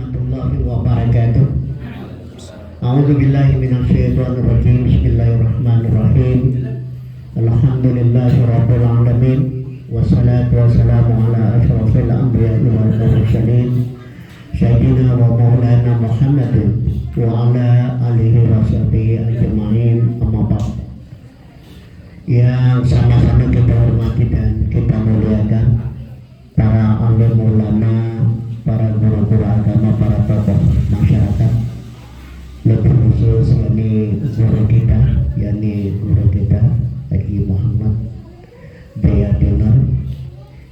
warahmatullahi wabarakatuh. A'udzubillahi minasyaitonirrajim. Bismillahirrahmanirrahim. Alhamdulillahirabbil alamin. Wassalatu wassalamu ala asyrafil anbiya'i wal mursalin. Sayyidina wa maulana Muhammadin wa ala alihi wa sahbihi ajma'in. Amma ba'd. Yang sama-sama kita hormati dan kita muliakan para alim ulama, para guru-guru agama, para tokoh masyarakat, lebih khusus guru kita Haji Muhammad Jaya Dinar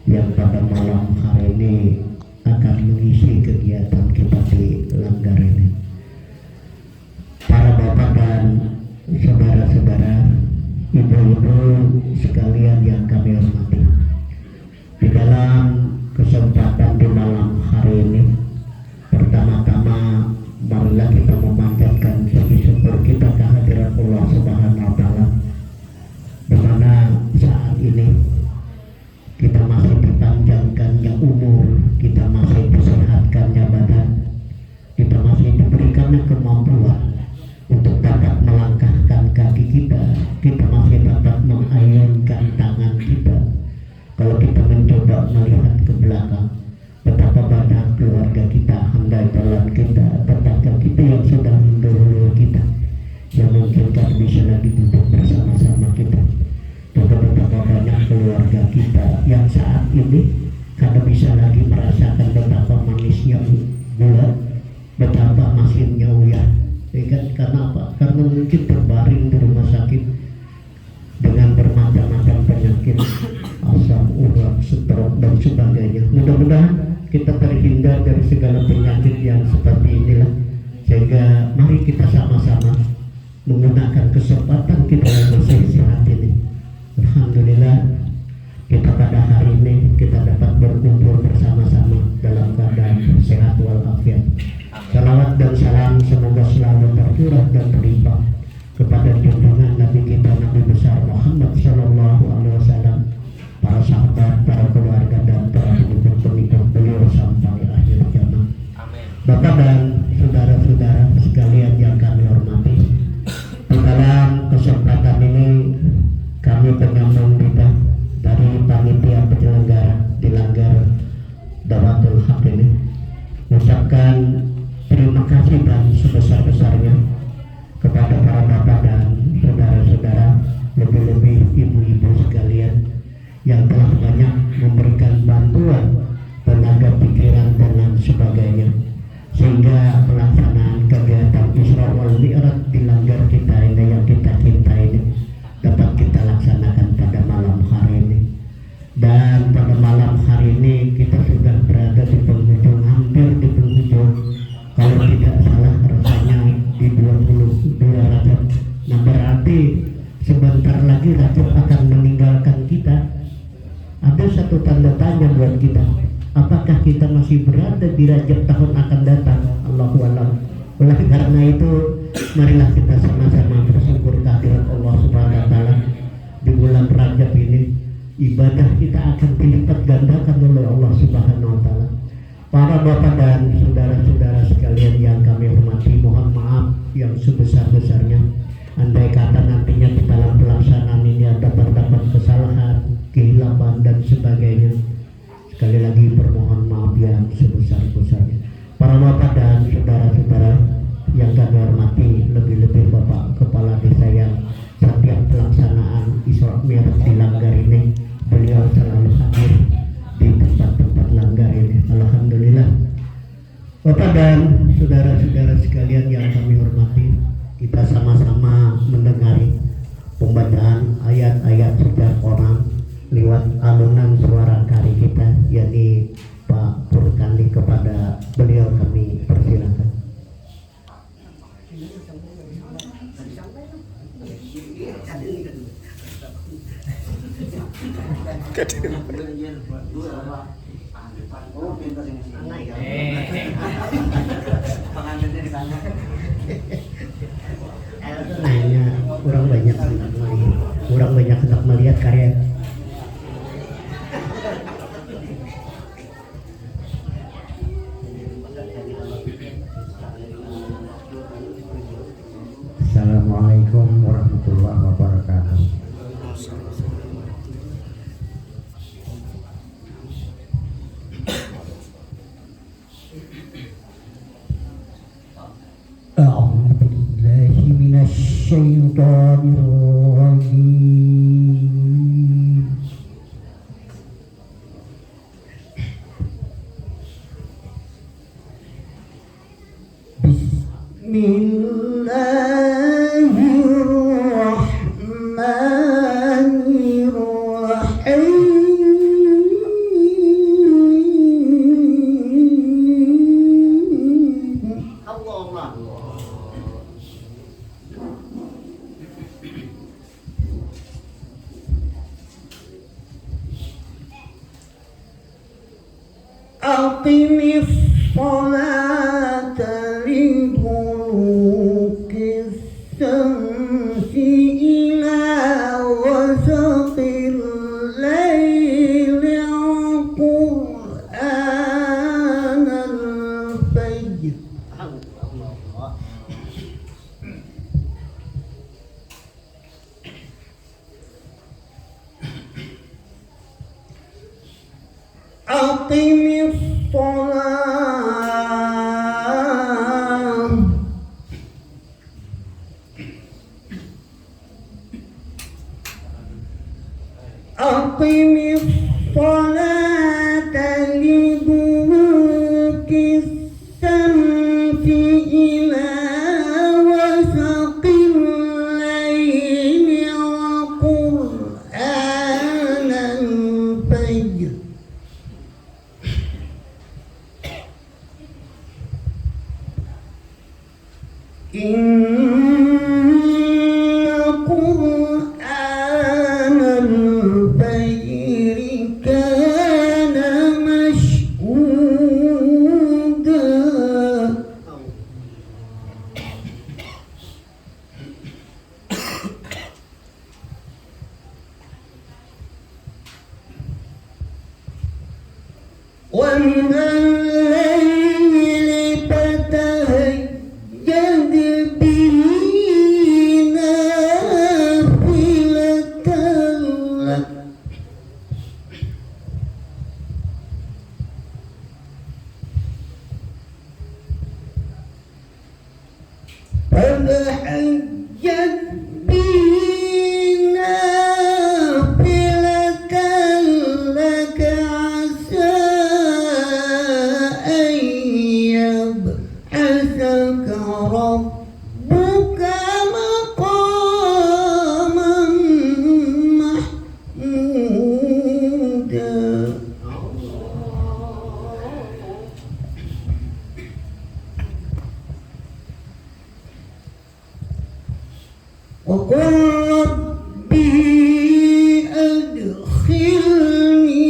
yang pada malam hari ini akan mengisi kegiatan kita di Langgar ini. Para bapak dan saudara-saudara, ibu-ibu sekalian yang kami hormati, di dalam kesempatan di malam hari ini, pertama-tama marilah kita memanjatkan puji syukur kita kehadirat Allah Subhanahu wa Ta'ala, di mana saat ini kita masih dipanjangkannya umur, kita masih disehatkannya badan, kita masih diberikannya kemampuan untuk dapat melangkahkan kaki kita masih dapat mengayunkan tangan kita. Kalau kita mencoba melihat ke belakang, betapa banyak keluarga kita, handai jalan kita, tetangga kita yang sudah mendahului kita, yang mungkin tak bisa lagi duduk bersama-sama kita. Betapa banyak keluarga kita yang saat ini kada bisa lagi merasakan betapa manisnya gula, betapa masinnya uyah. Karena apa? Karena mungkin terbaring di rumah sakit dengan bermacam-macam penyakit, asam urat, stroke dan sebagainya. Mudah-mudahan kita terhindar dari segala penyakit yang seperti inilah, sehingga mari kita sama-sama menggunakan kesempatan kita yang masih sehat ini. Alhamdulillah, kita pada hari ini kita dapat berkumpul bersama-sama dalam keadaan sehat walafiat. Salawat dan salam semoga selalu tercurah dan terlimpah kepada junjungan Nabi kita, Nabi besar Muhammad Sallallahu Alaihi Wasallam, para sahabat, para keluarga dan para pengikut beliau sampai akhir zaman. Bapak dan saudara-saudara sekalian yang kami hormati, di dalam kesempatan ini kami penyambung lidah dari panitia penyelenggara di Langgar Dawatul Haq ini mengucapkan terima kasih dan sebesar-besarnya kepada para bapak dan saudara-saudara, lebih-lebih ibu-ibu sekalian yang telah banyak memberikan bantuan tenaga pikiran dan lain sebagainya, sehingga pelaksanaan kegiatan Isra wal Mi'raj di Langgar kita ini yang kita cintai ini dapat kita laksanakan pada malam hari ini. Dan pada malam hari ini kita sudah berada di penghujung, hampir di penghujung, kalau tidak salah rasanya di 22 Rajab. Nah, berarti sebentar lagi Rajab akan meninggalkan kita. Ada satu tanda tanya buat kita, apakah kita masih berada di Rajab tahun akan datang? Allahu a'lam. Oleh karena itu, marilah kita sama-sama bersyukur kehadirat Allah Subhanahu wa Ta'ala. Di bulan Rajab ini ibadah kita akan dilipat gandakan oleh Allah Subhanahu wa Ta'ala. Para bapak dan saudara-saudara sekalian yang kami hormati, mohon maaf yang sebesar-besarnya andai kata nantinya di dalam pelaksanaan ini ada terdapat kesalahan, kehilapan dan sebagainya. Sekali lagi permohon maaf yang sebesar-besarnya. Para bapak dan saudara-saudara yang kami hormati, lebih-lebih Bapak Kepala Desa yang setiap pelaksanaan Isra Mi'raj di Langgar ini beliau selalu hadir di tempat-tempat Langgar ini. Alhamdulillah. Bapak dan saudara-saudara sekalian yang kami hormati, kita sama-sama mendengari pembacaan ayat-ayat sejak orang lewat alunan suara kari kita, yakni Pak Purkandi. Kepada beliau kami persilakan. Nanya kurang banyak hendak melihat karya. الشيطان الرجيم. بسم الله الرحمن الرحيم. الله أقم الصلاة لدلوك الشمس إلى غسق الليل وقرآن الفجر. أقم الصلاة أقم الصلاة لدلوك الشمس إلى غسق الليل وقرآن الفجر. إن قرآن الفجر كان مشهودا. ومن الليل فتهجد به نافلة لك فتهجد به نافلة لك عسى أن يبعثك ربك مقاما محمودا. وقل ربي أدخلني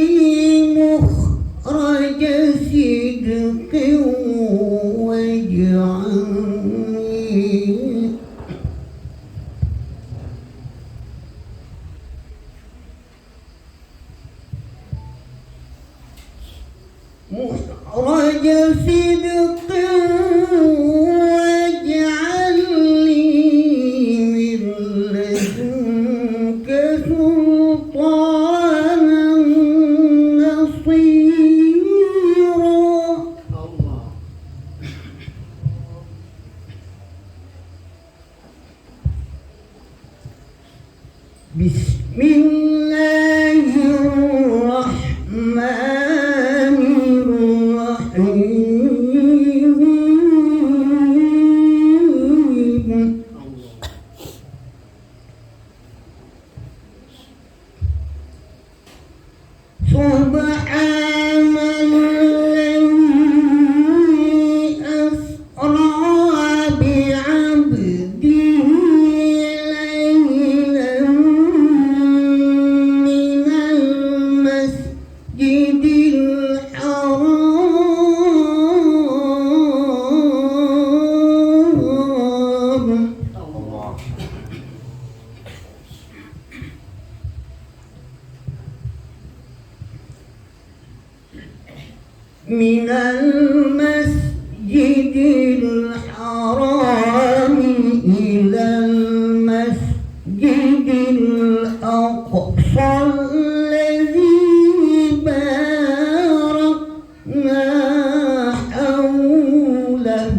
مخرج صدق واجعلني مخرج صدق واجعلني من لدنك سلطانا نصيرا. بسم الله الرحمن الرحيم. سبحان الذي أسرى بعبده ليلا من المسجد الحرام من المسجد الحرام إلى المسجد الأقصى الذي باركنا حوله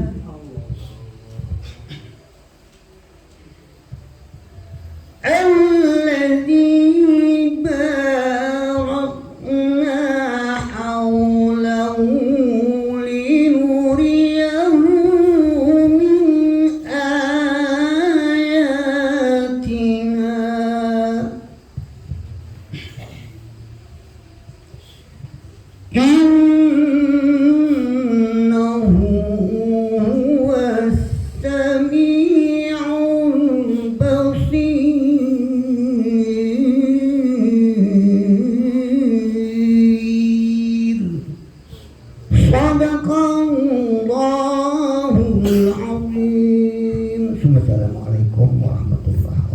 Sadaqallahul azim. Assalamualaikum warahmatullahi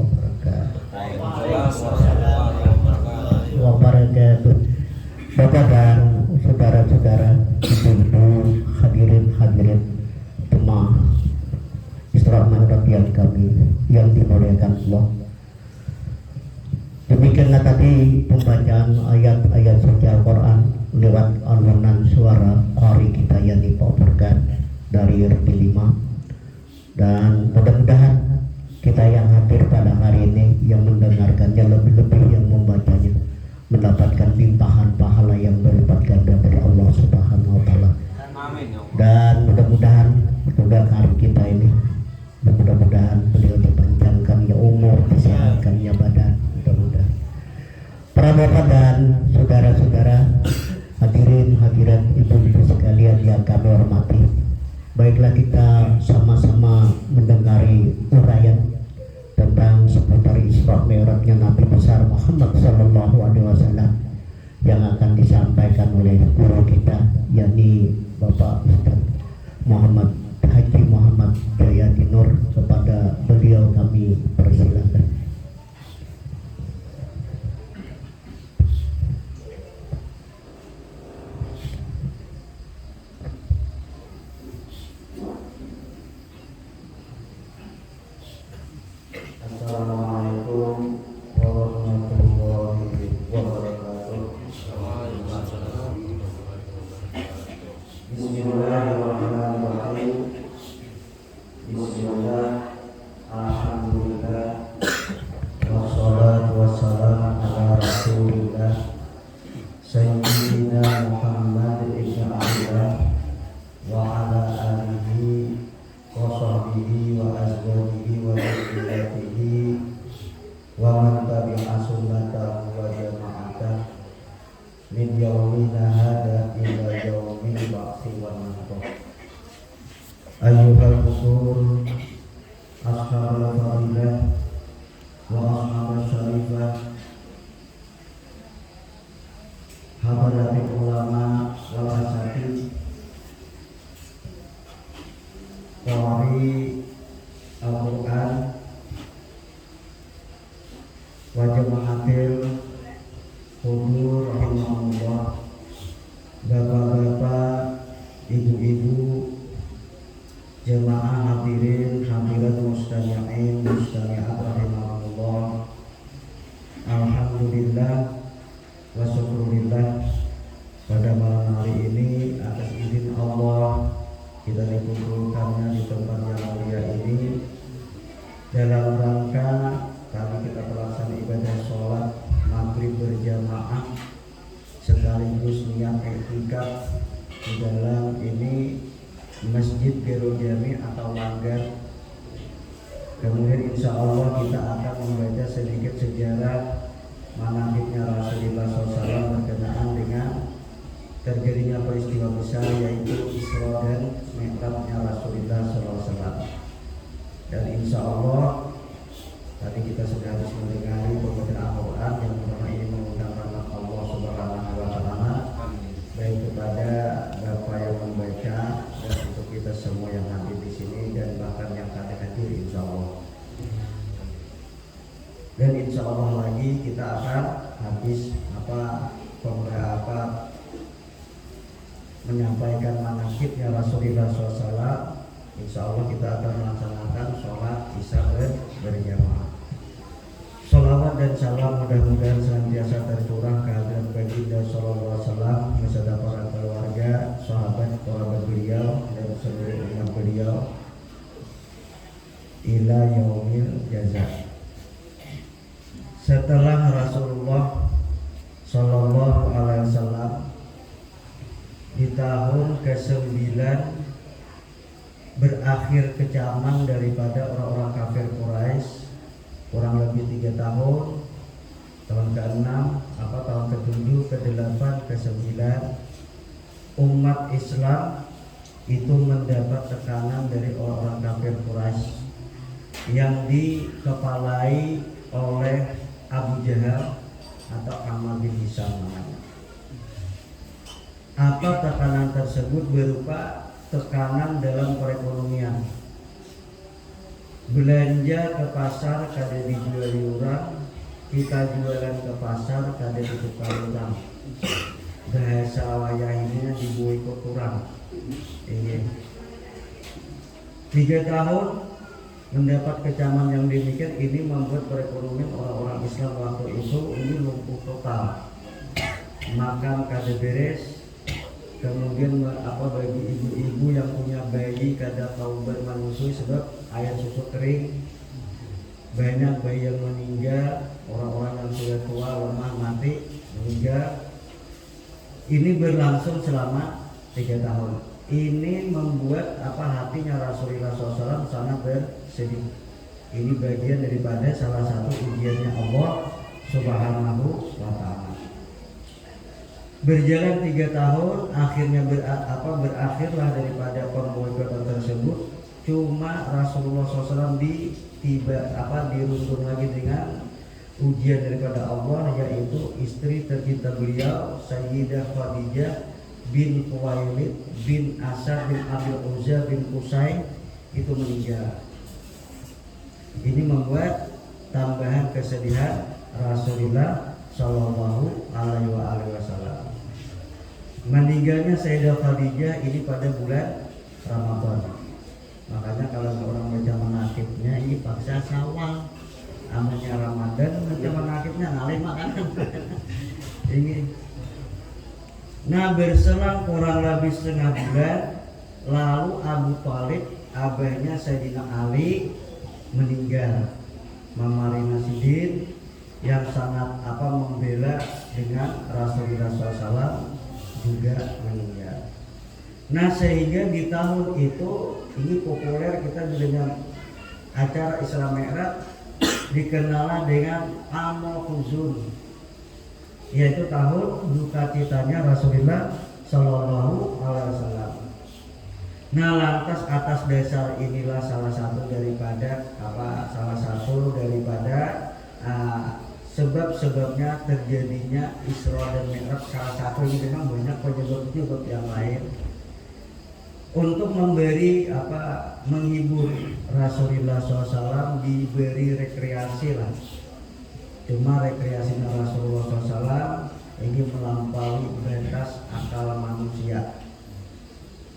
wabarakatuh. Bapak dan saudara-saudara, ibu-ibu, hadirin jemaah Isra Mi'raj yang kami yang dimuliakan Allah. Demikianlah tadi pembacaan ayat-ayat suci Al-Quran lewat alunan suara qari kita yang dibawakan dari RT 5, dan mudah-mudahan kita yang hadir pada hari ini, yang mendengarkannya, lebih-lebih yang membacanya, mendapatkan limpahan pahala yang berlipat ganda dari Allah Subhanahu wa Ta'ala. Dan mudah-mudahan juga hari kita ini, mudah-mudahan beliau dipanjangkan ya umur, disehatkan ya badan, mudah-mudahan. Para bapak dan saudara-saudara, hadirin hadirat ibu-ibu sekalian yang kami hormati, baiklah kita sama-sama mendengari uraian tentang seputar Isra Mi'rajnya Nabi besar Muhammad Sallallahu Alaihi Wasallam yang akan disampaikan oleh guru kita, yakni Bapak Ustaz Muhammad Haji Muhammad Jayadi Nur. Kepada beliau kami persilakan. Assalamualaikum warahmatullahi wabarakatuh. Bismillahirrahmanirrahim. Bismillah, alhamdulillah, wassalatu wassalamu ala rasulillah Sayyidina Muhammad ibn Abdullah wa ala alihi wa sahbihi wa azwajihi wa dzurriyyatihi wa man tabi'a sunnatahu wa jama'atahu min yaumina hadza ila yaumil ba'tsi wal nashur. Ayyuhal qusur, ashabul fadilah wa ashabul syarifah, hadirin ulama wal asatidz, qari Al-Quran wa jama'atil hudur rahimahullah, bapak-bapak, ibu-ibu, jemaah hadirin hadirat mustami'in mustami'at rahimahullah. Alhamdulillah wa syukurillah, pada malam hari ini atas izin Allah kita dikumpulkannya di tempat yang mulia ini dalam rangka tadi kita melaksanakan ibadah sholat maghrib berjamaah sekaligus niat i'tikaf di dalam ini Masjid Birul Jami atau Langgar. Kemudian insya Allah kita akan membaca sedikit sejarah manaqibnya Rasulullah SAW berkenaan dengan terjadinya peristiwa besar, yaitu Isra dan Mi'rajnya Rasulullah SAW. Dan insya Allah tadi kita sudah habis mendengar pembacaan Al-Quran yang pertama ini mengundang rahmat Allah Subhanahu wa Ta'ala, baik kepada Bapak yang membaca dan untuk kita semua yang hadir di sini dan bahkan yang akan hadir insya Allah. Dan insya Allah lagi kita akan habis menyampaikan manaqibnya Rasulullah SAW. Insya Allah kita akan melaksanakan sholat isya berjamaah. Sholawat dan salam mudah-mudahan senantiasa tercurah kehadirat baginda Sallallahu Alaihi Wasallam beserta para keluarga, sahabat, kerabat beliau dan seluruh umat beliau ila yaumil jaza. Setelah Rasulullah Sallallahu Alaihi Wasallam di tahun ke-9 berakhir kecaman daripada orang-orang kafir Quraisy, kurang lebih 3 tahun, tahun ke-6, tahun ke-7, ke-8, ke-9, umat Islam itu mendapat tekanan dari orang-orang kafir Quraisy yang dikepalai oleh Abu Jahal atau Ammar bin Hisam namanya. Apa tekanan tersebut? Berupa tekanan dalam perekonomian. Belanja ke pasar kada dijual orang, kita jualan ke pasar kada ditukar orang. Bahasa wayah ini dibuai kurang. Ini 3 tahun mendapat kecaman yang demikian, ini membuat perekonomian orang-orang Islam waktu itu ini lumpuh total. Makan kada beres, kemudian bagi ibu-ibu yang punya bayi kada tahu bermenyusui sebab air susu kering, banyak bayi yang meninggal, orang-orang yang sudah tua lemah mati meninggal. Ini berlangsung selama 3 tahun. Ini membuat hatinya Rasulullah SAW sangat bersedih. Ini bagian daripada salah satu ujiannya Allah Subhanahu wa Ta'ala. Berjalan 3 tahun, akhirnya berakhirlah daripada pemboikotan tersebut. Cuma Rasulullah SAW dirundung lagi dengan ujian daripada Allah, yaitu istri tercinta beliau Sayyidah Khadijah bin Khuwailid bin Asad bin Abil Uzza bin Qusay itu meninggal. Ini membuat tambahan kesedihan Rasulullah Shallallahu Alaihi Wasallam. Meninggalnya Sayyidah Khadijah ini pada bulan Ramadan. Makanya kalau orang baca menakibnya ini paksa Syawal, namanya Ramadan, baca menakibnya ngalih makanan. Ini. Nah, berselang kurang lebih setengah bulan, lalu Abu Thalib, abahnya Sayyidina Ali, meninggal. Mama Rinasudin yang sangat membela dengan Rasulullah SAW juga meninggal. Nah, sehingga di tahun itu ini populer kita dengan acara Isra Mi'raj dikenal dengan Amul Huzun, yaitu tahun duka citanya Rasulullah Shallallahu Alaihi Wasallam. Nah, lantas atas dasar inilah salah satu daripada sebab-sebabnya terjadinya Isra dan Mi'raj. Salah satu ini memang banyak penyebab yang lain. Untuk memberi menghibur Rasulullah SAW, diberi rekreasi lah. Cuma rekreasinya Rasulullah SAW ini melampaui batas akal manusia.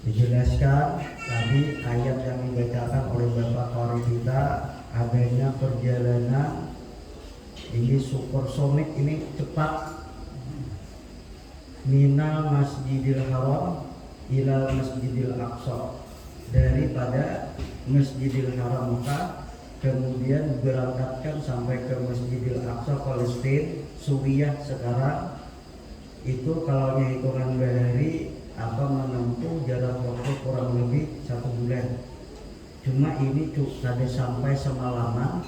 Dijelaskan tadi ayat yang dibacakan oleh Bapak Qari kita, adanya perjalanan ini supersonik, ini cepat, minal Masjidil Haram ilal Masjidil Aqsa, daripada Masjidil Haram Mekah kemudian berangkatkan sampai ke Masjidil Aqsa Palestina, Suriah sekarang. Itu kalau hitungan bahari menempuh jarak waktu kurang lebih 1 bulan. Cuma ini tadi sampai semalaman.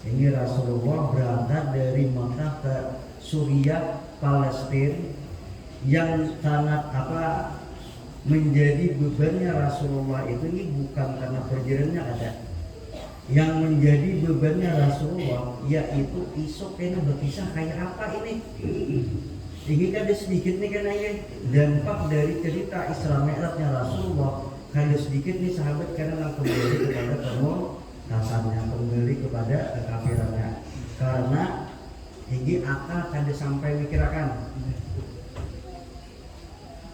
Ini Rasulullah berangkat dari Mekah ke Suriah Palestina, yang sangat menjadi bebannya Rasulullah itu ini bukan karena perjalanannya ada. Yang menjadi bebannya Rasulullah yaitu isok ini berpisah kayak apa ini. Ini kan sedikit nih kan ya dampak dari cerita Isra Mi'rajnya Rasulullah. Ada sedikit nih sahabat karena kembali kepada kasarnya, kembali kepada kekafirannya. Karena ini akal kan sampai mikirakan.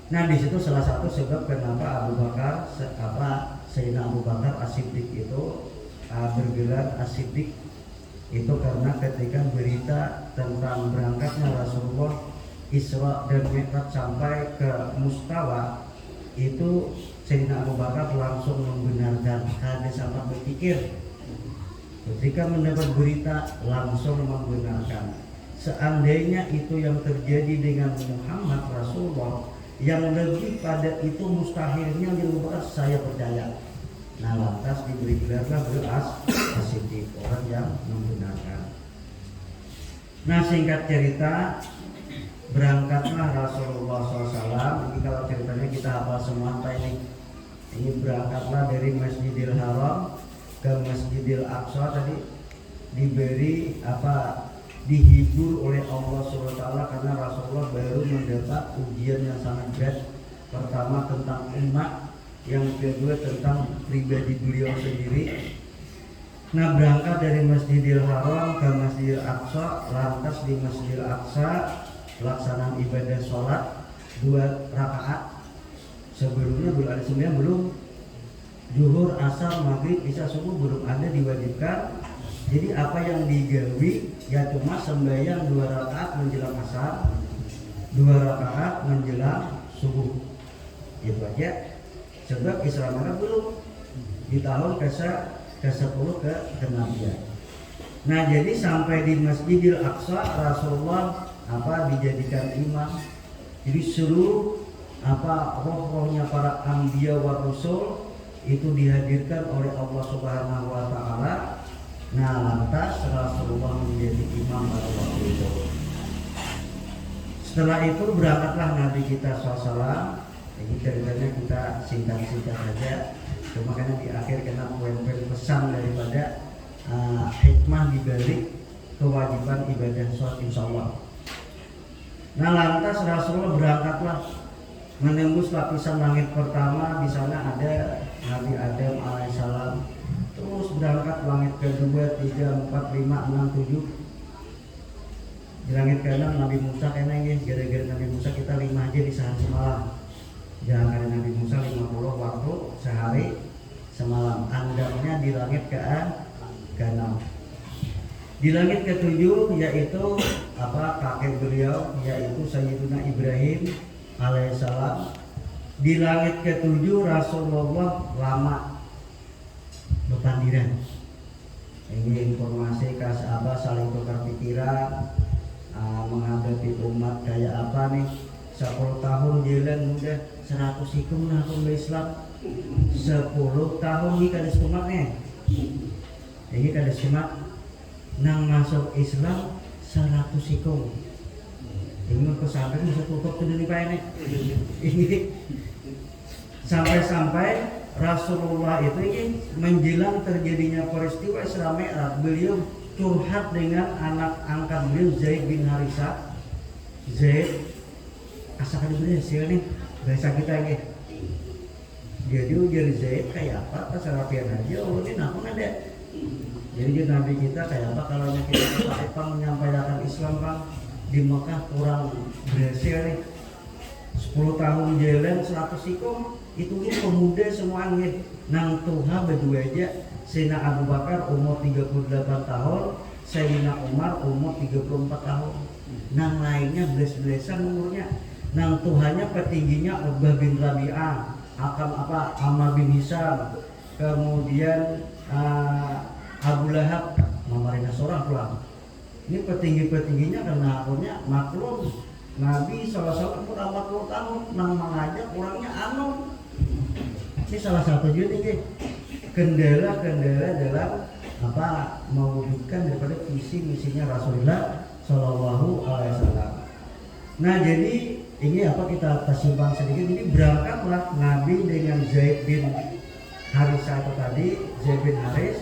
Nah, di situ salah satu sebab kenapa Sayyidina Abu Bakar As-Siddiq itu bergelar As-Siddiq itu karena ketika berita tentang berangkatnya Rasulullah Isra dan Mi'raj sampai ke Mustawa, itu Sayyidina Abu Bakar langsung membenarkan, ada sampai berpikir. Ketika mendapat berita langsung membenarkan. Seandainya itu yang terjadi dengan Muhammad Rasulullah, yang lebih pada itu mustahilnya dilupakan, saya percaya. Nah, lantas diberi gelarlah As-Siddiq, orang yang membenarkan. Nah, singkat cerita, berangkatlah Rasulullah SAW. Ini kalau ceritanya kita hafal semua ini berangkatlah dari Masjidil Haram ke Masjidil Aqsa. Tadi diberi dihibur oleh Allah SWT karena Rasulullah baru mendapat ujian yang sangat berat pertama tentang umat, yang kedua tentang pribadi beliau sendiri. Nah, berangkat dari Masjidil Haram ke Masjidil Aqsa, lantas di Masjidil Aqsa pelaksanaan ibadah sholat 2 rakaat. Sebelumnya belum ada sembahyang, belum zuhur, asar, maghrib, isya, subuh belum ada diwajibkan. Jadi apa yang digawi ya cuma sembahyang 2 rakaat menjelang asar, 2 rakaat menjelang subuh. Itu aja. Sebab Islam Arab belum di tahun ke-10 kenabian. Nah, jadi sampai di Masjidil Aqsa Rasulullah dijadikan imam. Jadi seluruh roh-rohnya para anbiya wa rasul itu dihadirkan oleh Allah Subhanahu wa taala. Nah, lantas Rasulullah menjadi imam pada waktu itu. Setelah itu berangkatlah Nabi kita SAW. Ini ceritanya kita singkat-singkat saja. Cuma karena di akhir kena poin-poin pesan daripada hikmah dibalik kewajiban ibadah sholat insya Allah. Nah, lantas Rasulullah berangkatlah menembus lapisan langit pertama. Di sana ada Nabi Adam alaihissalam. Terus berangkat langit kedua, 3, 4, 5, 6, 7. Di langit ke-6 Nabi Musa kena ya. Gara-gara Nabi Musa kita 5 aja di sehari semalam. Jangan Nabi Musa 50 waktu sehari semalam. Andamnya di langit ke-6. Di langit ke-7 yaitu kakek beliau yaitu Sayyiduna Ibrahim alaihissalam. Di langit ke-7 Rasulullah lama berpandiran. Ini informasi saling tukar pikiran, menghadapi umat kayak apa nih. 10 tahun jalan udah 100 hikum nah ke Islam. 10 tahun nih kada semangatnya. Ini kada semangat nang masuk Islam 100 hikum. Ini pesantren bisa tutup tuh dari Pak ini. Sampai-sampai Rasulullah itu menjelang terjadinya peristiwa Isra Mi'raj, beliau curhat dengan anak angkat beliau Zaid bin Harisah. Zaid, asalkan beliau hasil nih bahasa kita ini. Jadi ujar Zaid kayak apa? Keserapian aja, ini nakon ada. Jadi Nabi kita kayak apa kalau kita menyampaikan Islam Bang di Mekah kurang berhasil nih. 10 tahun jalan 100 hikum itu pemuda semuanya. Nang Tuhan berdua aja. Sayyidina Abu Bakar umur 38 tahun, Sayyidina Umar umur 34 tahun. Nang lainnya belas-belasan umurnya. Nang Tuhannya petingginya Uqbah bin Rabi'ah, Ammar bin Hisam, kemudian Abu Lahab, mamarina seorang pulang. Ini petinggi-petingginya karena akhirnya maklum Nabi SAW pun 40 tahun nang mengajak orangnya anom. Ini salah satu juga nih kendala-kendala dalam mewujudkan daripada visi misinya Rasulullah Shallallahu Alaihi Wasallam. Nah, jadi ini kita simpang sedikit. Ini berangkatlah Nabi dengan Zaid bin Harisah itu tadi, Zaid bin Haris.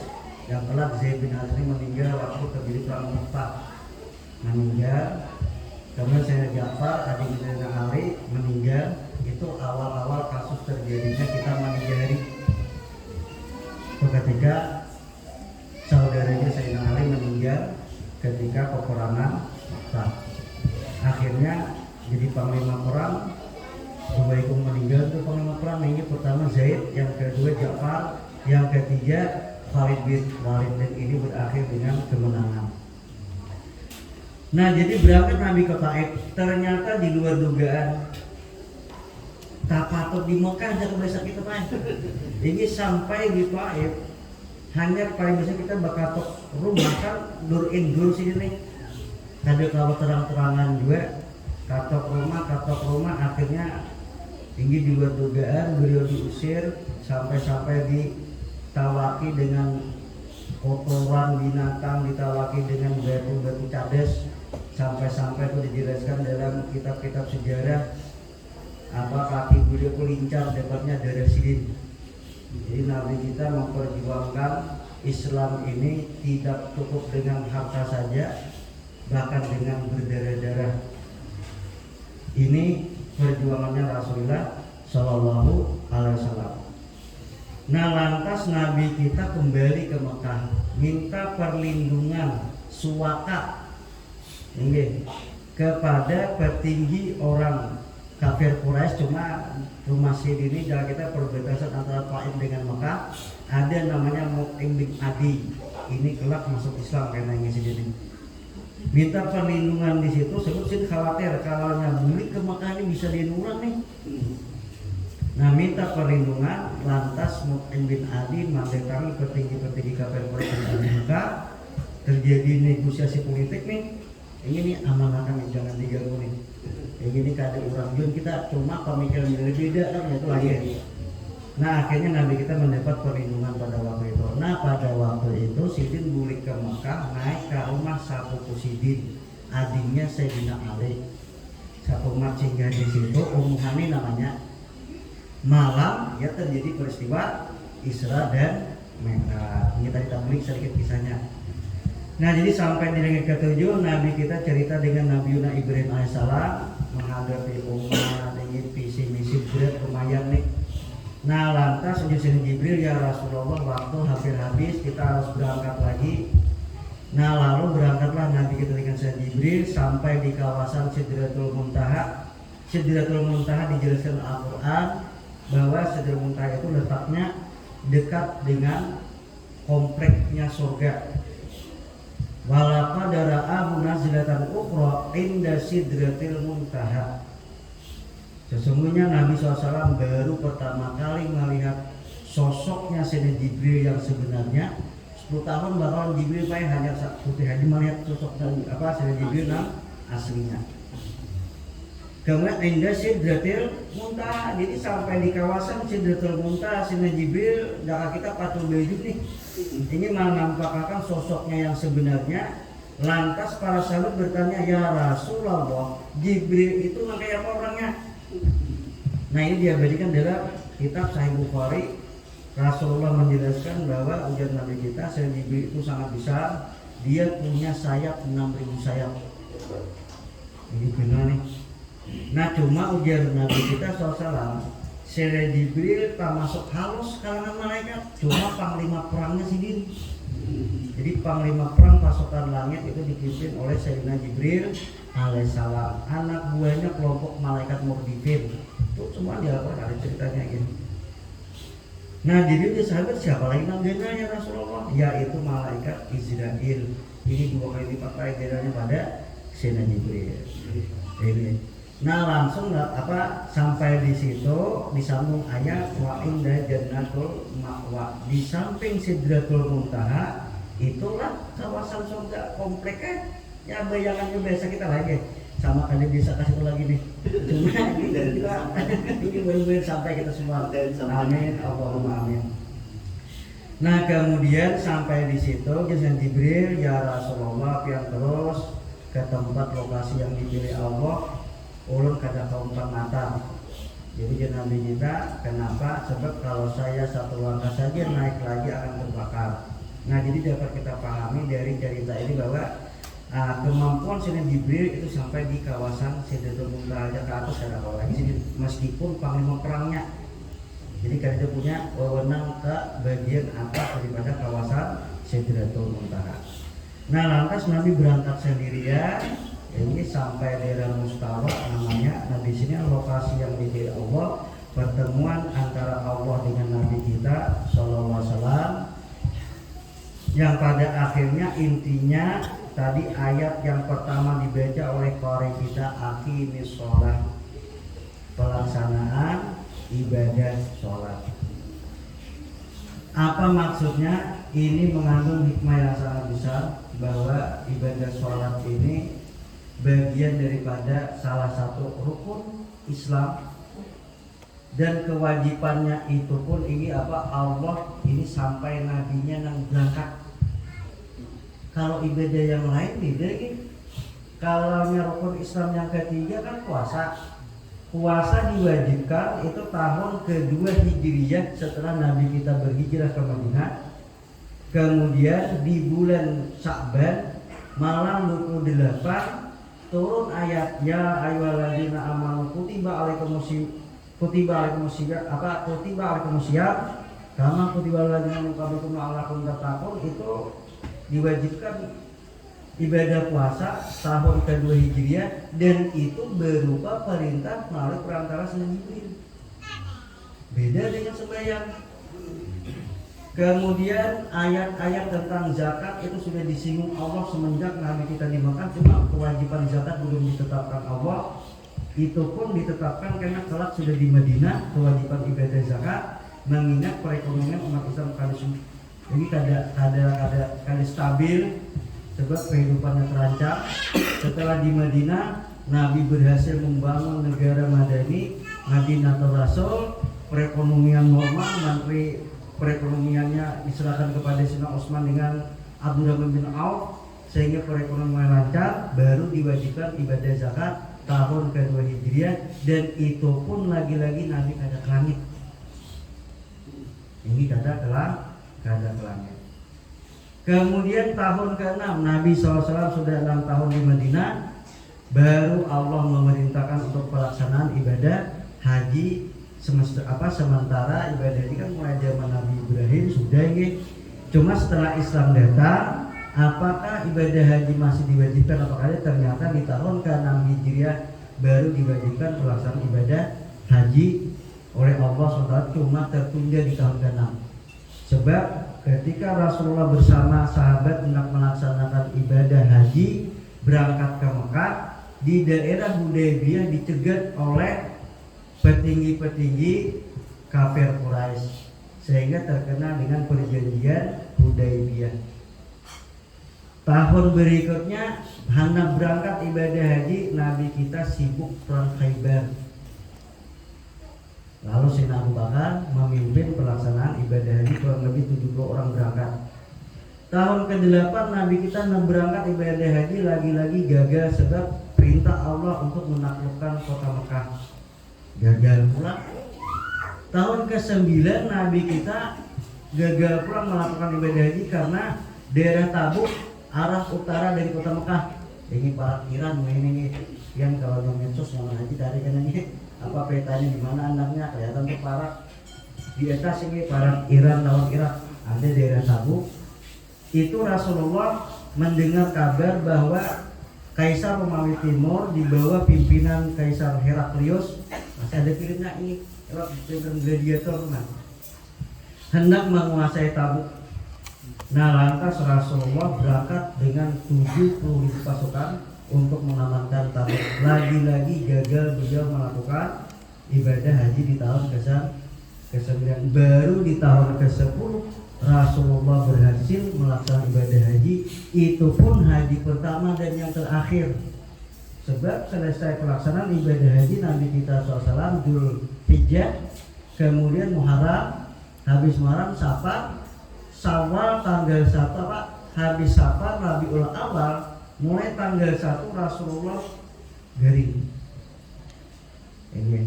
Yang kelak Zaid bin Haris ini meninggal waktu terjadi perang Mu'tah. Meninggal. Kemudian Sayyidina Ja'far, adik Sayyidina Ali meninggal. Itu awal-awal kasus terjadinya kita Manijari. Itu ketika saudaranya Sayyidina Ali meninggal ketika peperangan Mu'tah. Akhirnya jadi panglima perang. Dua ikut meninggal itu panglima perang. Ini pertama Zaid, yang kedua Ja'far, yang ketiga Khalid bin Walid, dan ini berakhir dengan kemenangan. Nah, jadi berangkat Nabi ke Taif. Ternyata di luar dugaan. Tak patut di Mekah aja kebiasaan kita Pak. Ini sampai di Taif hanya paling besar kita bakal rumah kan dur sini nih. Tadi kalau terang-terangan juga katok rumah akhirnya tinggi di luar dugaan, beliau diusir sampai ditawaki dengan kotoran binatang, ditawaki dengan batu-batu cades, sampai itu dijelaskan dalam kitab-kitab sejarah kaki beliau kelincar dapatnya darah sidin. Jadi Nabi kita memperjuangkan Islam ini tidak cukup dengan harta saja, bahkan dengan berdarah-darah. Ini perjuangannya Rasulullah Sallallahu Alaihi Wasallam. Nah lantas Nabi kita kembali ke Mekah, minta perlindungan suaka ini kepada petinggi orang kafir Quraisy. Cuma rumah sini jangan kita perbatasan antara Taif dengan Mekah, ada namanya Mut'im bin Adi. Ini kelak masuk Islam karena ini sendiri. Minta perlindungan di situ, sebut sih khawatir kalau nyambuli ke Mekah ini bisa dinurang nih. Nah minta perlindungan, lantas Mut'im bin Adi mendatangi petinggi-petinggi kafir Quraisy di Mekah. Terjadi negosiasi politik nih. Ini nih amanahkan yang jangan diganggu nih. Ini kada orang Jun kita cuma pemikiran berbeda kan itu lagi. Nah akhirnya Nabi kita mendapat perlindungan pada waktu itu. Nah pada waktu itu Sidin balik ke Mekah, naik ke rumah Sapuku Sidin, adiknya Sayyidina Ali. Satu mat singgah di situ, Hani namanya. Malam ya terjadi peristiwa Isra dan Mi'raj. Ini tadi tablik sedikit kisahnya. Nah jadi sampai di langit ketujuh Nabi kita cerita dengan Nabi Ibrahim alaihissalam menghadapi umat ingin visi misi berat lumayan nih. Nah lantas ujian Jibril, ya Rasulullah waktu hampir habis kita harus berangkat lagi. Nah lalu berangkatlah Nabi kita dengan Sayyidina Jibril sampai di kawasan Sidratul Muntaha. Sidratul Muntaha dijelaskan Al-Quran bahwa Sidratul Muntaha itu letaknya dekat dengan kompleknya surga. Walaqad ra'ahu nazlatan ukhra inda Sidratil Muntaha. Sesungguhnya Nabi SAW baru pertama kali melihat sosoknya Sayyidina Jibril yang sebenarnya. 10 tahun bakalan Jibril hanya putih haji melihat sosok Sayyidina Jibril yang aslinya. Kemudian indah Sidratil Muntaha, jadi sampai di kawasan Sidratul Muntaha Sayyidina Jibril dah kita patul baju nih. Ini menampakkan sosoknya yang sebenarnya. Lantas para sahabat bertanya, ya Rasulullah, Jibril itu kayak apa orangnya? Nah ini diabadikan dalam kitab Sahih Bukhari. Rasulullah menjelaskan bahwa ujian Nabi kita Sayyidina Jibril itu sangat besar. Dia punya sayap 6.000 sayap. Ini benar nih. Nah cuma ujian Nabi kita SAW, Sayyidina Jibril tak masuk halus kalangan malaikat, cuma panglima perangnya sendiri. Jadi panglima perang pasukan langit itu dipimpin oleh Sayyidina Jibril alaihissalam. Anak buahnya kelompok malaikat murdifin. Itu semua dilakukan, ada ceritanya gini. Nah jadi dia sahabat siapa lagi namanya ya Rasulullah? Yaitu malaikat Israil. Ini 2 kali lipat derajatnya pada Sayyidina Jibril. Ini. Nah langsung sampai di situ disambung ayat wa inda jannatul ma'wa. Di samping Sidratul Muntaha itulah kawasan surga kompleknya. Ya bayangannya biasa kita lagi sama kali bisa kasih lagi nih. Cuma ini benar-benar sampai kita semua. Amin Allahumma amin. Nah kemudian sampai di situ Sayyidina Jibril, ya Rasulullah yang terus ke tempat lokasi yang dipilih Allah. Ulun kada keempat mata. Jadi Nabi kita kenapa? Sebab kalau saya satu langkah saja naik lagi akan terbakar. Nah jadi dapat kita pahami dari cerita ini bahwa kemampuan Sayyidina Jibril itu sampai di kawasan Sidratul Muntaha ke atas ada apa lagi meskipun panglima perangnya. Jadi kan dia punya wewenang ke bagian atas daripada kawasan Sidratul Muntaha. Nah lantas Nabi berangkat sendirian. Ini sampai daerah Mustawa namanya. Nah di sini lokasi yang dipilih Allah, pertemuan antara Allah dengan Nabi kita Sallallahu Alaihi Wasallam. Yang pada akhirnya intinya tadi ayat yang pertama dibaca oleh qari kita, aqimis sholat, pelaksanaan ibadah sholat. Apa maksudnya? Ini mengandung hikmah yang sangat besar bahwa ibadah sholat ini bagian daripada salah satu rukun Islam dan kewajibannya itu pun ini Allah ini sampai nabinya nang berangkat. Kalau ibadah yang lain beda ini. Kalau rukun Islam yang ketiga kan puasa. Puasa diwajibkan itu tahun kedua Hijriyah setelah Nabi kita berhijrah ke Madinah. Kemudian di bulan Sya'ban malam 28 turun ayat ya ayyuhalladzina amanu kutiba alaikumus kutiba alaikumusiyam kama kutiba alladziina min qablikum la'allakum tattaqun, itu diwajibkan ibadah puasa tahun kedua Hijriah, dan itu berupa perintah melalui perantara Sayyidina Jibril. Beda dengan sembahyang. Kemudian ayat-ayat tentang zakat itu sudah disinggung Allah semenjak Nabi kita di Makkah, cuma kewajiban zakat belum ditetapkan Allah. Itu pun ditetapkan karena kelak sudah di Madinah kewajiban ibadah zakat, mengingat perekonomian umat Islam kali stabil sebab kehidupannya terancam. Setelah di Madinah, Nabi berhasil membangun negara Madani, Madinatul Rasul, perekonomian normal, menteri perekonomiannya diserahkan kepada Sayyidina Utsman dengan Abdurrahman bin Auf, sehingga perekonomian lancar. Baru diwajibkan ibadah zakat tahun kedua Hijriah, dan itu pun lagi-lagi Nabi kada ke langit. Ini kada ke langit. Kemudian tahun ke-6 Nabi SAW sudah 6 tahun di Madinah, baru Allah memerintahkan untuk pelaksanaan ibadah haji sementara ibadah ini kan mulai zaman Nabi Ibrahim sudah ini. Cuma setelah Islam datang, apakah ibadah haji masih diwajibkan atau tidak? Ternyata di tahun ke-6 Hijriah baru diwajibkan pelaksanaan ibadah haji oleh Allah SWT, cuma tertunda di tahun ke-6. Sebab ketika Rasulullah bersama sahabat hendak melaksanakan ibadah haji berangkat ke Mekah, di daerah Hudaybiyah dicegat oleh petinggi-petinggi kafir Quraisy, sehingga terkenal dengan perjanjian Hudaybiyah. Tahun berikutnya hendak berangkat ibadah haji, Nabi kita sibuk perang Khaybar. Lalu Sayyidina Abu Bakar memimpin pelaksanaan ibadah haji, kurang lebih 70 orang berangkat. Tahun ke-8 Nabi kita berangkat ibadah haji, lagi-lagi gagal sebab perintah Allah untuk menaklukkan kota Mekah. Gagal pula. Tahun ke-9 Nabi kita gagal pula melakukan ibadah haji karena daerah Tabuk arah utara dari kota Mekah. Ini para Iran ini yang kalau yang medsos yang haji dari kan ini apa petanya di mana anaknya kelihatan tuh para di atas ini para Iran lawan Irak, ada daerah Tabuk. Itu Rasulullah mendengar kabar bahwa Kaisar Romawi Timur di bawah pimpinan Kaisar Heraklius, masih ada filmnya ini, film gladiator hendak menguasai Tabuk. Nah, lantas Rasulullah berangkat dengan 70.000 pasukan untuk mengamankan Tabuk. Lagi-lagi gagal beliau melakukan ibadah haji di tahun ke-9. Baru di tahun ke-10 Rasulullah berhasil melaksanakan ibadah haji, itu pun haji pertama dan yang terakhir. Sebab selesai pelaksanaan ibadah haji Nabi kita SAW Dzulhijjah, kemudian Muharram, habis Muharram Safar, Syawal tanggal 1 habis Safar Rabiul Awal, mulai tanggal 1 Rasulullah garing. Ini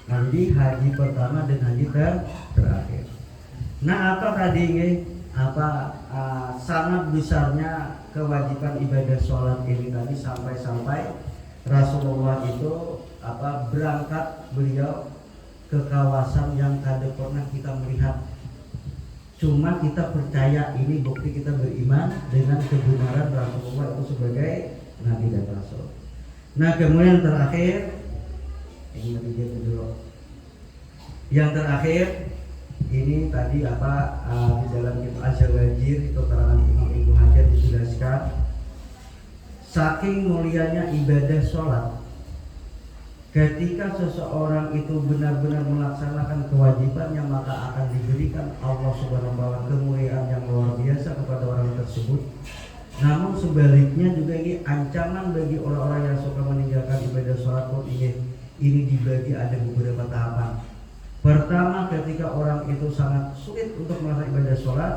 nanti haji pertama dan haji terakhir. Nah, apa tadi ini? Sangat besarnya kewajiban ibadah sholat ini tadi, sampai Rasulullah itu berangkat beliau ke kawasan yang kada pernah kita melihat. Cuma kita percaya ini bukti kita beriman dengan kebenaran Rasulullah itu sebagai Nabi dan Rasul. Nah, kemudian terakhir ini dulu. Yang terakhir ini tadi di dalam kitab Az-Zawajir itu karangan Ibnu Hajar dijelaskan saking mulianya ibadah sholat. Ketika seseorang itu benar-benar melaksanakan kewajibannya, maka akan diberikan Allah Subhanahu wa taala kemuliaan yang luar biasa kepada orang tersebut. Namun sebaliknya juga ini ancaman bagi orang-orang yang suka meninggalkan ibadah sholat pun ini dibagi ada beberapa tahapan. Pertama, ketika orang itu sangat sulit untuk melakukan ibadah sholat,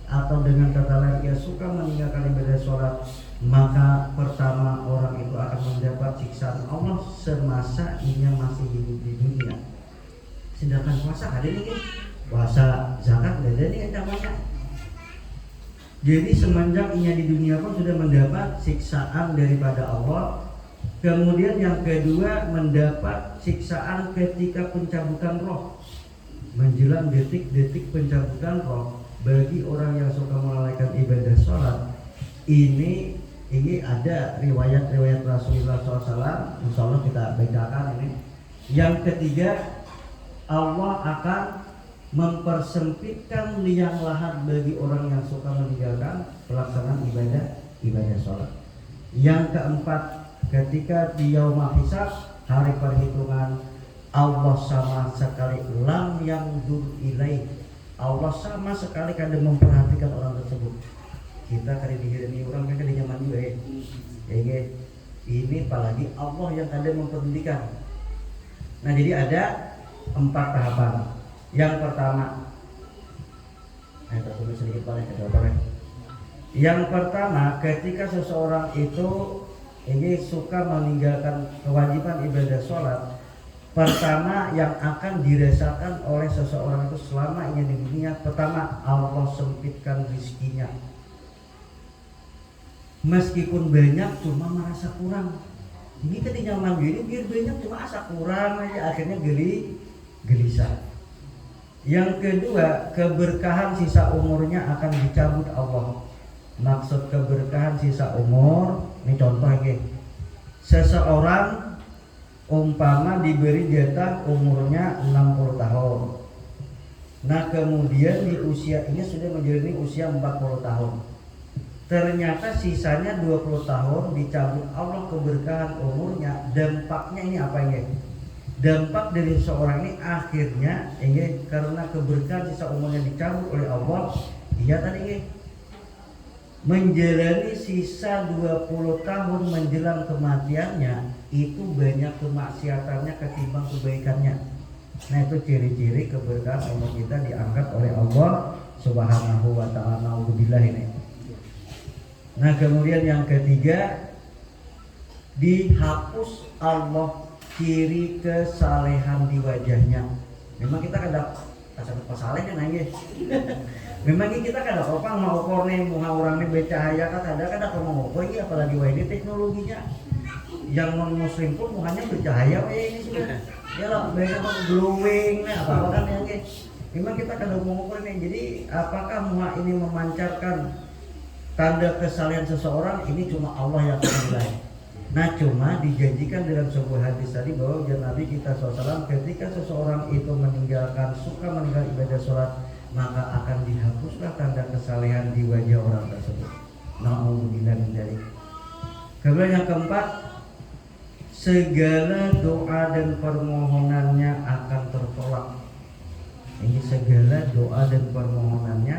atau dengan kata lain ia suka meninggalkan ibadah sholat, maka pertama orang itu akan mendapat siksaan Allah semasa ia masih hidup di dunia. Sedangkan puasa ada ini, puasa zakat ada ini ancamannya. Jadi semenjak ia di dunia pun sudah mendapat siksaan daripada Allah Kemudian yang kedua, mendapat siksaan ketika pencabutan roh. Menjelang detik-detik pencabutan roh, bagi orang yang suka melalaikan ibadah sholat, ini ada riwayat-riwayat Rasulullah SAW. Insya Allah kita bacakan ini. Yang ketiga, Allah akan mempersempitkan liang lahat bagi orang yang suka meninggalkan pelaksanaan ibadah sholat. Yang keempat, ketika di yaumul hisab, hari perhitungan, Allah sama sekali lam yang dur ilaih. Allah sama sekali kadang memperhatikan orang tersebut. Kita kali dihirani orang kan kadang nyaman juga ya. Ini apalagi Allah yang kadang memperhatikan. Nah, jadi ada 4 tahapan. Yang pertama, sedikit paling yang pertama, ketika seseorang itu suka meninggalkan kewajiban ibadah sholat, pertama yang akan dirasakan oleh seseorang itu selama ingin di dunia, pertama Allah sempitkan rizkinya. Meskipun banyak cuma merasa kurang. Ini ketika nyaman gini biar banyak cuma asa kurang aja, akhirnya gelisah. Yang kedua, keberkahan sisa umurnya akan dicabut Allah. Maksud keberkahan sisa umur, ini contoh ini. Seseorang umpama diberi jatah umurnya 60 tahun. Nah, kemudian di usia ini sudah menjalani usia 40 tahun. Ternyata sisanya 20 tahun dicabut Allah keberkahan umurnya. Dampaknya ini apa ini? Dampak dari seseorang ini akhirnya karena keberkahan sisa umurnya dicabut oleh Allah, dia tadi menjalani sisa 20 tahun menjelang kematiannya itu banyak kemaksiatannya ketimbang kebaikannya. Nah, itu ciri-ciri keberkahan umur kita diangkat oleh Allah Subhanahu wa ta'ala. Naudzubillah ini. Nah, kemudian yang ketiga, dihapus Allah ciri kesalehan di wajahnya. Memang kita kada kasar pasalehnya nanya. Memang kita kada opang mau korne muha orang ini bercahaya kada mau apa ini, apalagi ini teknologinya. Yang non muslim pun muhanya bercahaya ini sudah. Ya lah, banyak glowing apa kan yang memang kita kada mau korne. Jadi apakah muha ini memancarkan tanda kesalehan seseorang? Ini cuma Allah yang menilai. Nah, cuma dijanjikan dalam sebuah hadis tadi bahwa Nabi kita SAW ketika seseorang itu suka meninggal ibadah sholat, maka akan dihapuslah tanda kesalehan di wajah orang tersebut. Na'udzubillah min dzalik. Kemudian yang keempat, segala doa dan permohonannya akan tertolak. Ini segala doa dan permohonannya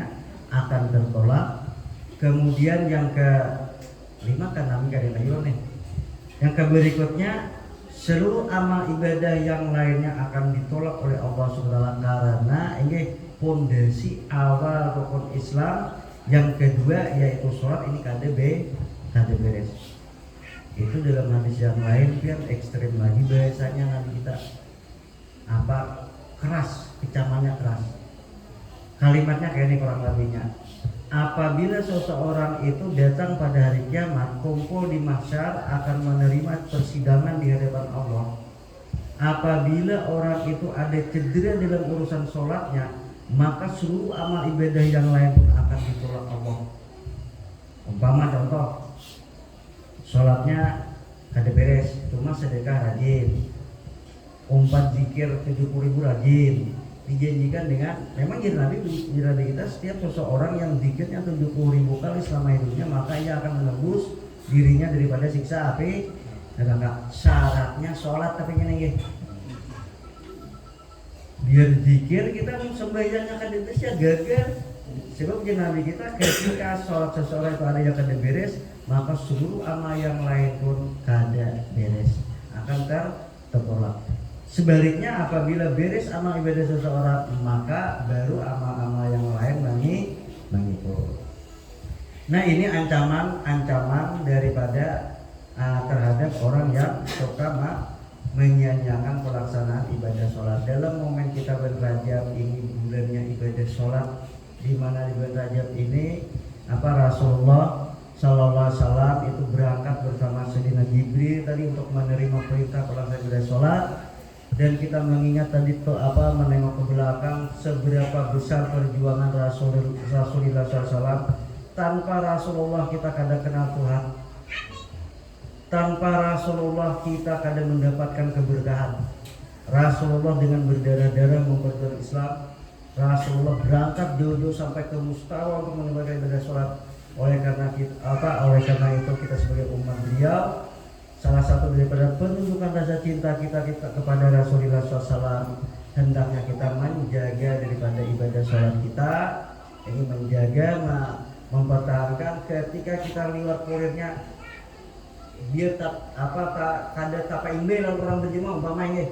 akan tertolak. Kemudian yang kelima kan kami kada nih. Yang berikutnya, seluruh amal ibadah yang lainnya akan ditolak oleh Allah Subhanahu karena ini pondasi awal rukun Islam. Yang kedua yaitu sholat ini kada beres. Itu dalam hadis yang lain yang ekstrim lagi bahasanya Nabi kita keras, kecamannya keras. Kalimatnya kayak ini kurang lebihnya. Apabila seseorang itu datang pada hari kiamat, kumpul di mahsyar, akan menerima persidangan di hadapan Allah. Apabila orang itu ada cedera dalam urusan sholatnya, maka seluruh amal ibadah yang lain pun akan ditolak Allah. Umpama contoh, sholatnya kada beres, cuma sedekah rajin, umpat zikir 70.000 rajin. Dijanjikan dengan memang Nabi kita setiap seseorang yang zikirnya 70.000 kali selama hidupnya, maka ia akan menebus dirinya daripada siksa api neraka. Syaratnya sholat, tapi gini biar zikir kita sembahyangnya kada beres ya gagal. Sebab Nabi kita ketika sholat seseorang itu ada yang kada beres, maka seluruh amal yang lain pun kada beres, akan tertolak. Sebaliknya apabila beres amal ibadah seseorang, maka baru amal-amal yang lain mengikut. Nah, ini ancaman daripada terhadap orang yang suka menyia-nyiakan pelaksanaan ibadah sholat. Dalam momen kita berrajab ini, bulannya ibadah sholat, di mana di bulan Rajab ini Rasulullah Sallallahu Alaihi Wasallam itu berangkat bersama Sayyidina Jibril tadi untuk menerima perintah pelaksanaan ibadah sholat. Dan kita mengingat tadi menengok ke belakang seberapa besar perjuangan Rasulullah SAW. Tanpa Rasulullah kita kadang kenal Tuhan. Tanpa Rasulullah kita kadang mendapatkan keberkahan. Rasulullah dengan berdarah-darah memperjuangkan Islam. Rasulullah berangkat jauh-jauh sampai ke Mustawa untuk menunaikan ibadah sholat. Oleh karena itu kita sebagai umat beliau, salah satu daripada penunjukan rasa cinta kita kepada Rasulullah SAW, hendaknya kita menjaga daripada ibadah sholat kita. Ini menjaga, mempertahankan ketika kita lewat kurirnya, biar kada tapa imbe lalu orang berjemaah umpamanya.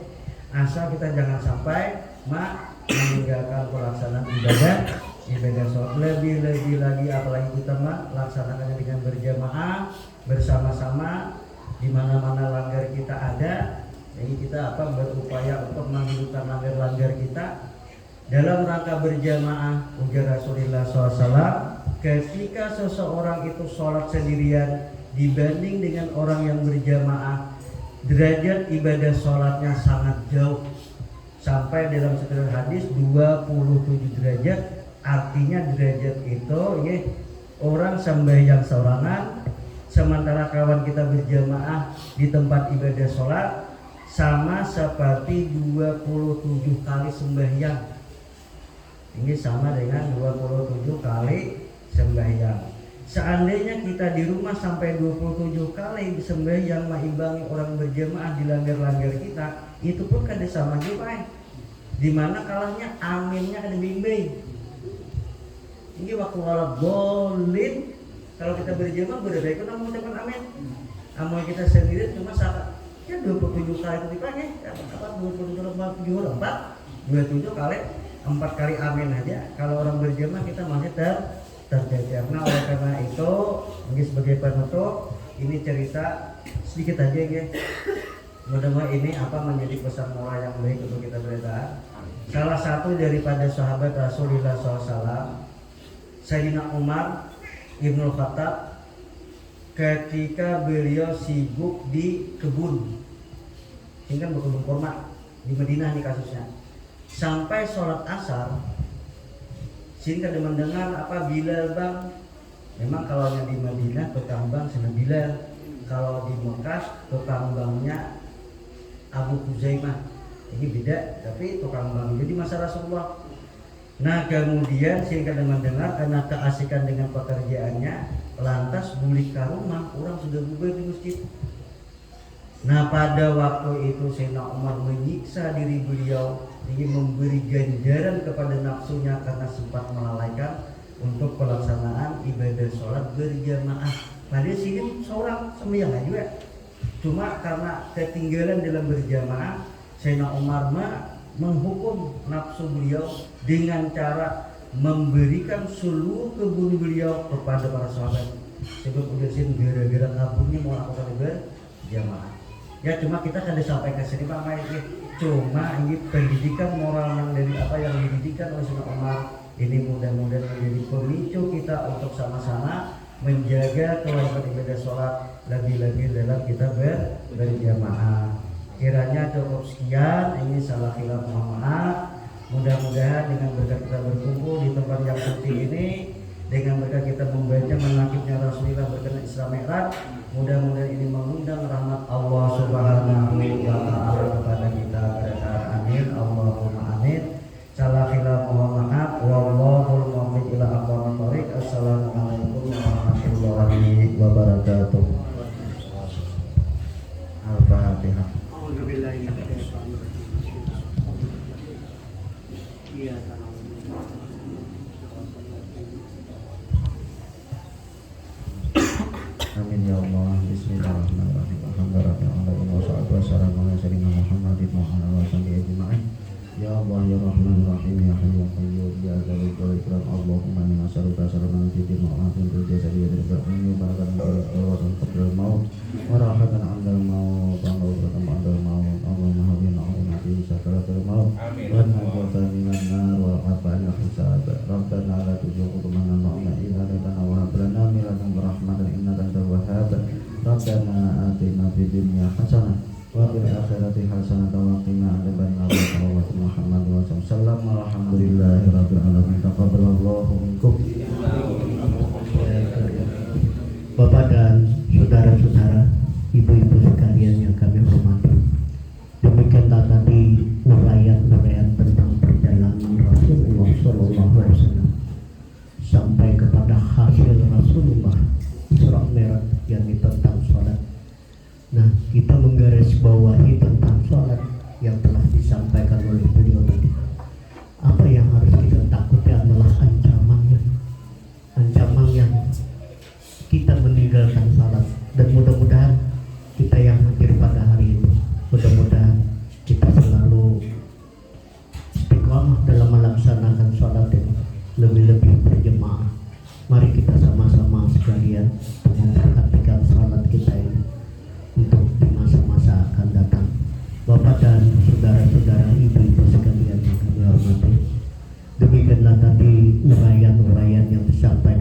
Asal kita jangan sampai meninggalkan pelaksanaan ibadah sholat. Lebih lagi apalagi kita laksanakannya dengan berjamaah bersama-sama di mana-mana langgar kita ada. Jadi kita berupaya untuk menghidupkan langgar-langgar kita dalam rangka berjamaah. Ujar Rasulullah SAW, ketika seseorang itu sholat sendirian dibanding dengan orang yang berjamaah, derajat ibadah sholatnya sangat jauh, sampai dalam satu hadis 27 derajat. Artinya derajat itu orang sembahyang seorangan, sementara kawan kita berjamaah di tempat ibadah sholat sama seperti 27 kali sembahyang. Ini sama dengan 27 kali sembahyang. Seandainya kita di rumah sampai 27 kali sembahyang mengimbangi orang berjamaah di langgar-langgar kita, itu pun kada sama juga. Dimana kalahnya aminnya kada bimbing. Ini waktu walad golin, kalau kita berjamaah berada ikut namun ucapan amin. Amal kita sendiri cuma saat 27 kali itu dipakai, 27 kali 4 kali amin aja. Kalau orang berjamaah kita masih terjajar. Nah, oleh karena itu ini sebagai penutup, ini cerita sedikit aja ya. Mudah-mudahan ini menjadi pesan moral yang baik untuk kita berita. Salah satu daripada sahabat Rasulullah SAW, Sayyidina Umar Ibnul Khattab, ketika beliau sibuk di kebun, ini kan berkebun kurma di Madinah nih kasusnya, sampai sholat asar, sehingga dia mendengar Bilal bang. Memang kalau yang di Madinah tukang bang sama Bilal, kalau di Mekah tukang bangnya Abu Huzaimah. Ini beda, tapi tukang bang jadi masa Rasulullah. Nah kemudian sehingga dia mendengar, karena keasikan dengan pekerjaannya, lantas balik ke rumah, orang sudah bubar di masjid. Nah pada waktu itu Sayyidina Umar menyiksa diri beliau, ingin memberi ganjaran kepada nafsunya karena sempat melalaikan untuk pelaksanaan ibadah sholat berjamaah. Padahal sini seorang sembahyang juga, cuma karena ketinggalan dalam berjamaah, Sayyidina Umar menghukum nafsu beliau dengan cara memberikan seluruh kebun beliau kepada para sahabat. Sebab udah sini gara-gara kaburnya mau lakukan berjamaah. Ya cuma kita kan disampaikan sini Pak Mai, cuma ini pendidikan moral yang dari yang dididikan oleh Sayyidina Umar ini mudah-mudahan menjadi pemicu kita untuk sama-sama menjaga kewajiban ibadah sholat, lebih-lebih dalam kita berjamaah. Kiranya cukup sekian, ini salah khilaf, mohon maaf. Mudah-mudahan dengan berkat kita berkumpul di tempat yang suci ini, dengan berkat kita membaca menakibnya Rasulullah berkenan Isra Mi'raj, mudah-mudahan ini mengundang rahmat Allah Subhanahu wa ta'ala kepada kita. Amin, Allahumma amin. Salah khilaf, mohon maaf. Wallahul muwaffiq ila aqwamit thoriq. Assalamualaikum warahmatullahi wabarakatuh. Al-Fatihah. Amin ya Allah. Bismillahirrahmanirrahim. Alhamdulillahirrahmanirrahim. Wassalatu wassalamu ala sayyidina Muhammadin wa ala alihi ajma'in. Ya Allah ya Rahman Rahim ya Hayyu ya Qayyum ya Dzal Jalali wal Ikram. Allahumma inna nas'aluka salaman fi din wa afiyatan fil jasadi wa rizqan wa barakatan fil rizqi qabla al-maut wa rahatan 'indal maut wa maghfiratan ba'da al-maut. Allahumma hadina fi sakaratil maut wa najatan minan nar wa afa'an hisab. Rabbana la tuzigh qulubana ba'da idh hadaytana wa hab lana min ladunka rahmatan fid dunya hasanah wa fil akhirati hasanah wa qina adzabannar. Muhammad wasallam. Alhamdulillahirabbil alamin. Taqabbalallahu minkum. Bapak dan saudara-saudara, ibu-ibu sekalian yang kami hormati, demikianlah tadi uraian-uraian tentang perjalanan Rasulullah SAW sampai kepada hasil Rasulullah Isra Mi'raj, yakni tentang sholat. Nah, kita menggarisbawahi tentang sholat yang telah disampaikan oleh beliau tadi. Apa yang harus kita takuti adalah ancamannya, ancaman yang kita meninggalkan sholat. Dan mudah-mudahan kita yang hadir pada hari ini, mudah-mudahan kita selalu istiqomah dalam melaksanakan sholat ini, lebih-lebih berjemaah. Mari kita sama-sama sekalian memperhatikan sholat kita ini untuk di masa-masa akan datang. Bapak dan saudara-saudara, ibu-ibu sekalian yang kami hormati, demikianlah tadi uraian-uraian yang disampaikan